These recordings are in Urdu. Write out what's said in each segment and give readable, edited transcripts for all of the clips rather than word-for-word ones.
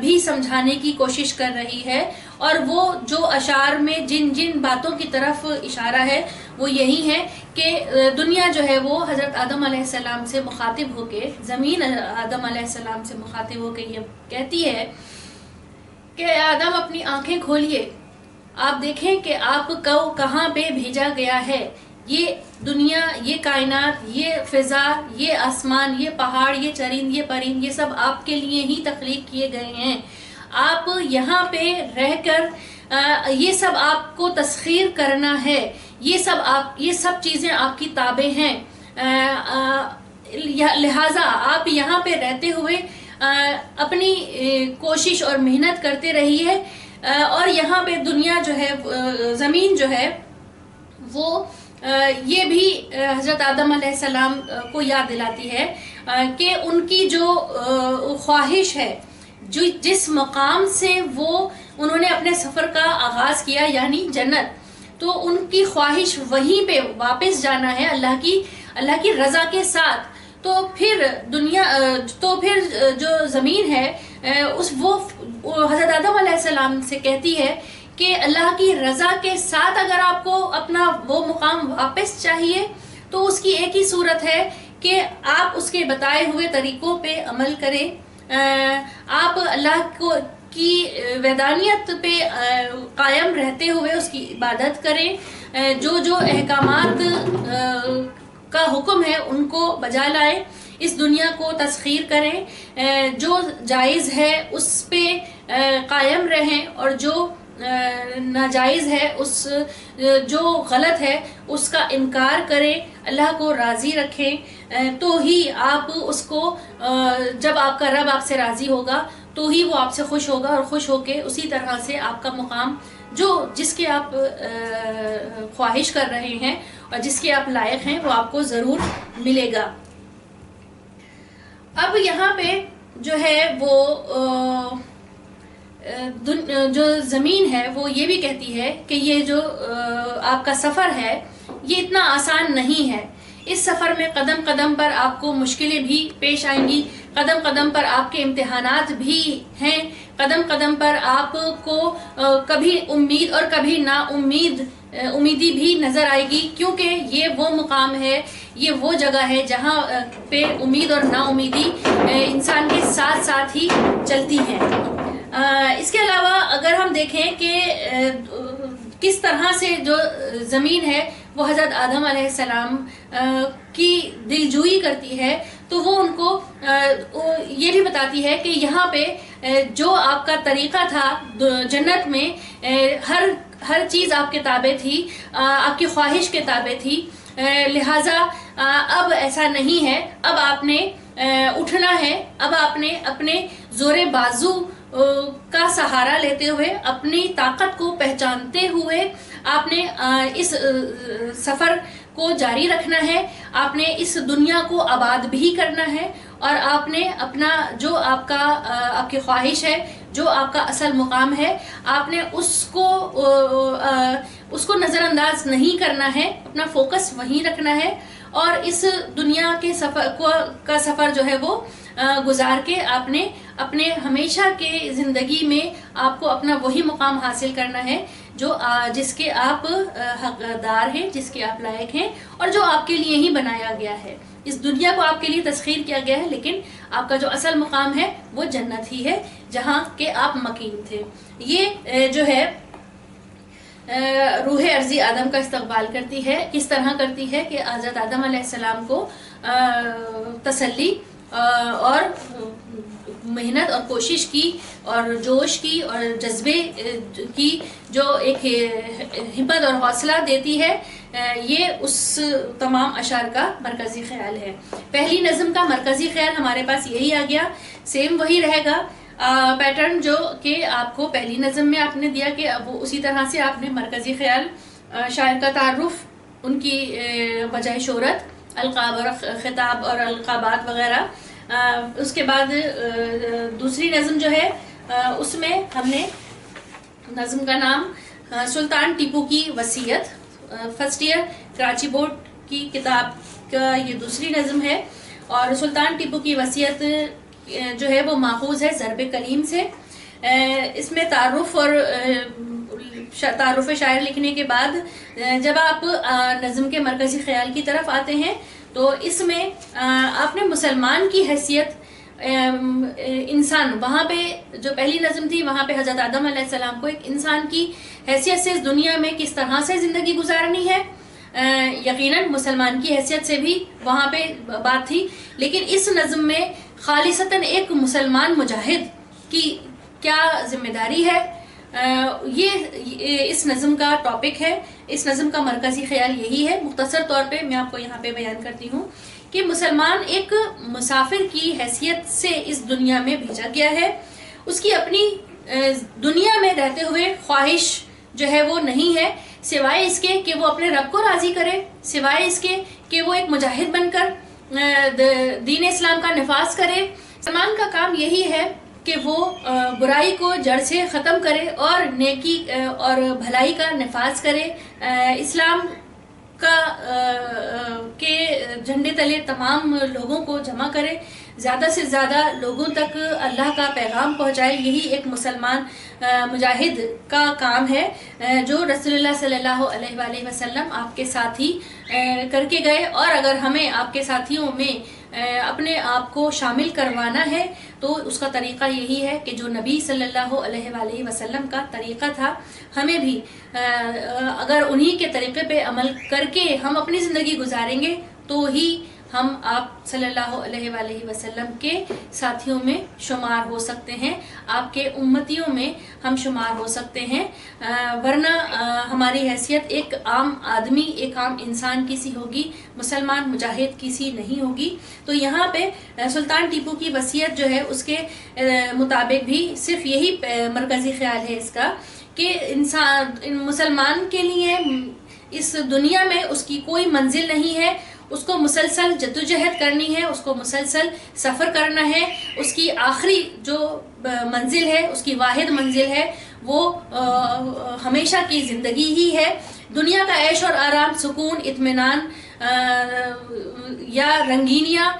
بھی سمجھانے کی کوشش کر رہی ہے، اور وہ جو اشعار میں جن جن باتوں کی طرف اشارہ ہے وہ یہی ہے کہ دنیا جو ہے وہ حضرت آدم علیہ السلام سے مخاطب ہو کے، زمین آدم علیہ السلام سے مخاطب ہو کے یہ کہتی ہے کہ آدم اپنی آنکھیں کھولیے، آپ دیکھیں کہ آپ کو کہاں پہ بھیجا گیا ہے. یہ دنیا، یہ کائنات، یہ فضا، یہ آسمان، یہ پہاڑ، یہ چرند، یہ پرند، یہ سب آپ کے لیے ہی تخلیق کیے گئے ہیں. آپ یہاں پہ رہ کر یہ سب آپ کو تسخیر کرنا ہے، یہ سب چیزیں آپ کی تابع ہیں. لہٰذا آپ یہاں پہ رہتے ہوئے اپنی کوشش اور محنت کرتے رہیے، اور یہاں پہ دنیا جو ہے، زمین جو ہے وہ یہ بھی حضرت آدم علیہ السلام کو یاد دلاتی ہے کہ ان کی جو خواہش ہے، جس مقام سے انہوں نے اپنے سفر کا آغاز کیا یعنی جنت، تو ان کی خواہش وہیں پہ واپس جانا ہے اللہ کی رضا کے ساتھ. تو پھر جو زمین ہے وہ حضرت آدم علیہ السلام سے کہتی ہے کہ اللہ کی رضا کے ساتھ اگر آپ کو اپنا وہ مقام واپس چاہیے تو اس کی ایک ہی صورت ہے کہ آپ اس کے بتائے ہوئے طریقوں پہ عمل کریں، آپ اللہ کی وحدانیت پہ قائم رہتے ہوئے اس کی عبادت کریں، جو احکامات کا حکم ہے ان کو بجا لائیں، اس دنیا کو تسخیر کریں، جو جائز ہے اس پہ قائم رہیں، اور جو ناجائز ہے، جو غلط ہے اس کا انکار کریں، اللہ کو راضی رکھیں، تو ہی آپ اس کو، جب آپ کا رب آپ سے راضی ہوگا تو ہی وہ آپ سے خوش ہوگا، اور خوش ہو کے اسی طرح سے آپ کا مقام جس کے آپ خواہش کر رہے ہیں اور جس کے آپ لائق ہیں وہ آپ کو ضرور ملے گا. اب یہاں پہ جو ہے وہ جو زمین ہے وہ یہ بھی کہتی ہے کہ یہ جو آپ کا سفر ہے یہ اتنا آسان نہیں ہے. اس سفر میں قدم قدم پر آپ کو مشکلیں بھی پیش آئیں گی، قدم قدم پر آپ کے امتحانات بھی ہیں، قدم قدم پر آپ کو کبھی امید اور کبھی نا امیدی بھی نظر آئے گی، کیونکہ یہ وہ مقام ہے، یہ وہ جگہ ہے جہاں پہ امید اور نا امیدی انسان کے ساتھ ساتھ ہی چلتی ہیں. اس کے علاوہ اگر ہم دیکھیں کہ کس طرح سے جو زمین ہے وہ حضرت آدم علیہ السلام کی دلجوئی کرتی ہے، تو وہ ان کو یہ بھی بتاتی ہے کہ یہاں پہ جو آپ کا طریقہ تھا جنت میں، ہر چیز آپ کے تابع تھی، آپ کی خواہش کے تابع تھی، لہٰذا اب ایسا نہیں ہے. اب آپ نے اٹھنا ہے، اب آپ نے اپنے زور بازو کا سہارا لیتے ہوئے، اپنی طاقت کو پہچانتے ہوئے آپ نے اس سفر کو جاری رکھنا ہے، آپ نے اس دنیا کو آباد بھی کرنا ہے، اور آپ نے اپنا جو آپ کی خواہش ہے، جو آپ کا اصل مقام ہے، آپ نے اس کو نظر انداز نہیں کرنا ہے، اپنا فوکس وہیں رکھنا ہے، اور اس دنیا کے کا سفر جو ہے وہ گزار کے آپ نے اپنے ہمیشہ کے زندگی میں آپ کو اپنا وہی مقام حاصل کرنا ہے جس کے آپ حقدار ہیں، جس کے آپ لائق ہیں، اور جو آپ کے لیے ہی بنایا گیا ہے. اس دنیا کو آپ کے لیے تسخیر کیا گیا ہے، لیکن آپ کا جو اصل مقام ہے وہ جنت ہی ہے جہاں کہ آپ مقیم تھے. یہ جو ہے روح ارضی آدم کا استقبال کرتی ہے. کس طرح کرتی ہے کہ حضرت آدم علیہ السلام کو تسلی اور محنت اور کوشش کی اور جوش کی اور جذبے کی جو ایک ہمت اور حوصلہ دیتی ہے، یہ اس تمام اشعار کا مرکزی خیال ہے. پہلی نظم کا مرکزی خیال ہمارے پاس یہی آ گیا، سیم وہی رہے گا پیٹرن جو کہ آپ کو پہلی نظم میں آپ نے دیا، کہ وہ اسی طرح سے آپ نے مرکزی خیال، شاعر کا تعارف، ان کی وجہ شہرت، القاب اور خطاب اور القابات وغیرہ. اس کے بعد دوسری نظم جو ہے اس میں ہم نے نظم کا نام سلطان ٹیپو کی وصیت، فرسٹ ایئر کراچی بورڈ کی کتاب کا یہ دوسری نظم ہے. اور سلطان ٹیپو کی وصیت جو ہے وہ ماخوذ ہے ضرب کلیم سے۔ اس میں تعارف شاعر لکھنے کے بعد جب آپ نظم کے مرکزی خیال کی طرف آتے ہیں تو اس میں آپ نے مسلمان کی حیثیت انسان، وہاں پہ جو پہلی نظم تھی وہاں پہ حضرت آدم علیہ السلام کو ایک انسان کی حیثیت سے اس دنیا میں کس طرح سے زندگی گزارنی ہے، یقیناً مسلمان کی حیثیت سے بھی وہاں پہ بات تھی، لیکن اس نظم میں خالصتاً ایک مسلمان مجاہد کی کیا ذمہ داری ہے، یہ اس نظم کا ٹاپک ہے، اس نظم کا مرکزی خیال یہی ہے۔ مختصر طور پہ میں آپ کو یہاں پہ بیان کرتی ہوں کہ مسلمان ایک مسافر کی حیثیت سے اس دنیا میں بھیجا گیا ہے، اس کی اپنی دنیا میں رہتے ہوئے خواہش جو ہے وہ نہیں ہے سوائے اس کے کہ وہ اپنے رب کو راضی کرے، سوائے اس کے کہ وہ ایک مجاہد بن کر دین اسلام کا نفاذ کرے۔ مسلمان کا کام یہی ہے کہ وہ برائی کو جڑ سے ختم کرے اور نیکی اور بھلائی کا نفاذ کرے، اسلام کا کے جھنڈے تلے تمام لوگوں کو جمع کرے، زیادہ سے زیادہ لوگوں تک اللہ کا پیغام پہنچائے، یہی ایک مسلمان مجاہد کا کام ہے جو رسول اللہ صلی اللہ علیہ وآلہ وسلم آپ کے ساتھی کر کے گئے، اور اگر ہمیں آپ کے ساتھیوں میں اپنے آپ کو شامل کروانا ہے تو اس کا طریقہ یہی ہے کہ جو نبی صلی اللہ علیہ وآلہ وسلم کا طریقہ تھا ہمیں بھی اگر انہی کے طریقے پہ عمل کر کے ہم اپنی زندگی گزاریں گے تو ہی ہم آپ صلی اللہ علیہ وآلہ وسلم کے ساتھیوں میں شمار ہو سکتے ہیں، آپ کے امتیوں میں ہم شمار ہو سکتے ہیں، ورنہ ہماری حیثیت ایک عام آدمی، ایک عام انسان کی سی ہوگی، مسلمان مجاہد کی سی نہیں ہوگی۔ تو یہاں پہ سلطان ٹیپو کی وصیت جو ہے اس کے مطابق بھی صرف یہی مرکزی خیال ہے اس کا کہ مسلمان کے لیے اس دنیا میں اس کی کوئی منزل نہیں ہے، اس کو مسلسل جدوجہد کرنی ہے، اس کو مسلسل سفر کرنا ہے، اس کی آخری جو منزل ہے، اس کی واحد منزل ہے وہ ہمیشہ کی زندگی ہی ہے۔ دنیا کا عیش اور آرام، سکون، اطمینان یا رنگینیاں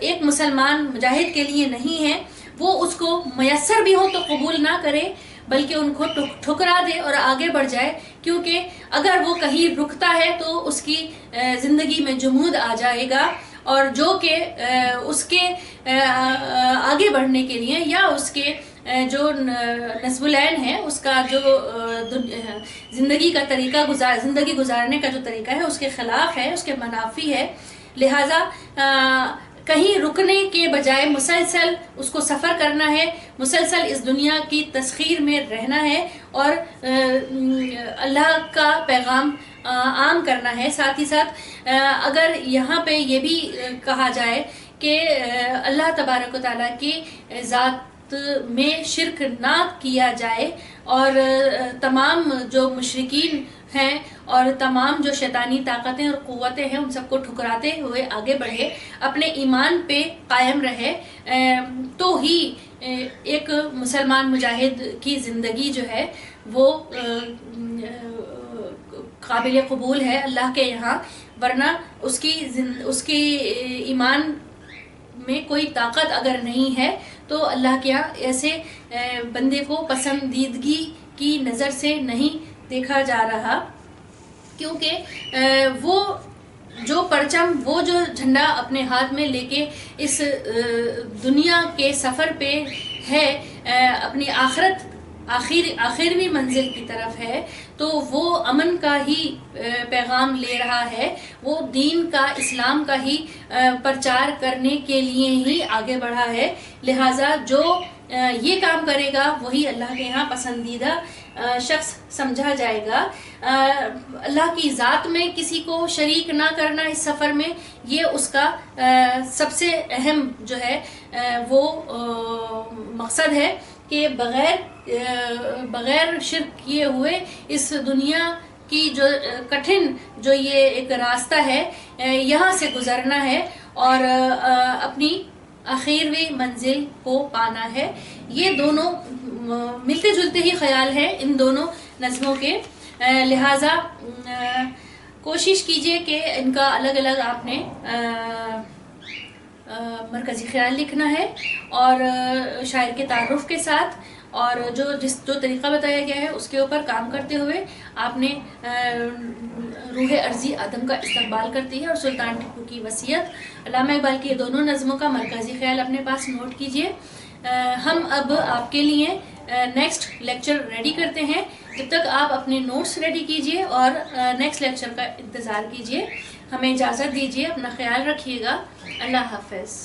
ایک مسلمان مجاہد کے لیے نہیں ہے، وہ اس کو میسر بھی ہو تو قبول نہ کرے بلکہ ان کو ٹھکرا دے اور آگے بڑھ جائے، کیونکہ اگر وہ کہیں رکتا ہے تو اس کی زندگی میں جمود آ جائے گا، اور جو کہ اس کے آگے بڑھنے کے لیے یا اس کے جو نصب العین ہے، اس کا جو زندگی کا طریقہ زندگی گزارنے کا جو طریقہ ہے اس کے خلاف ہے، اس کے منافی ہے، لہٰذا کہیں رکنے کے بجائے مسلسل اس کو سفر کرنا ہے، مسلسل اس دنیا کی تسخیر میں رہنا ہے اور اللہ کا پیغام عام کرنا ہے۔ ساتھ ہی ساتھ اگر یہاں پہ یہ بھی کہا جائے کہ اللہ تبارک و تعالیٰ کی ذات میں شرک نہ کیا جائے اور تمام جو مشرکین ہیں اور تمام جو شیطانی طاقتیں اور قوتیں ہیں ان سب کو ٹھکراتے ہوئے آگے بڑھے، اپنے ایمان پہ قائم رہے، تو ہی ایک مسلمان مجاہد کی زندگی جو ہے وہ قابل قبول ہے اللہ کے یہاں، ورنہ اس کی ایمان میں کوئی طاقت اگر نہیں ہے تو اللہ کے یہاں ایسے بندے کو پسندیدگی کی نظر سے نہیں دیکھا جا رہا، کیونکہ وہ جو پرچم، وہ جو جھنڈا اپنے ہاتھ میں لے کے اس دنیا کے سفر پہ ہے، اپنی آخروی منزل کی طرف ہے، تو وہ امن کا ہی پیغام لے رہا ہے، وہ دین کا، اسلام کا ہی پرچار کرنے کے لیے ہی آگے بڑھا ہے، لہٰذا جو یہ کام کرے گا وہی اللہ کے یہاں پسندیدہ شخص سمجھا جائے گا۔ اللہ کی ذات میں کسی کو شریک نہ کرنا اس سفر میں، یہ اس کا سب سے اہم جو ہے وہ مقصد ہے کہ بغیر شرک کیے ہوئے اس دنیا کی جو کٹھن جو یہ ایک راستہ ہے یہاں سے گزرنا ہے اور اپنی آخروی منزل کو پانا ہے۔ یہ دونوں ملتے جلتے ہی خیال ہیں ان دونوں نظموں کے، لہٰذا کوشش کیجئے کہ ان کا الگ الگ آپ نے مرکزی خیال لکھنا ہے اور شاعر کے تعارف کے ساتھ اور جو طریقہ بتایا گیا ہے اس کے اوپر کام کرتے ہوئے آپ نے روح ارضی عدم کا استقبال کرتی ہے اور سلطان ٹیپو کی وصیت، علامہ اقبال کی یہ دونوں نظموں کا مرکزی خیال اپنے پاس نوٹ کیجئے۔ ہم اب آپ کے لیے نیکسٹ لیکچر ریڈی کرتے ہیں، جب تک آپ اپنے نوٹس ریڈی کیجئے اور نیکسٹ لیکچر کا انتظار کیجئے۔ ہمیں اجازت دیجئے، اپنا خیال رکھیے گا، اللہ حافظ۔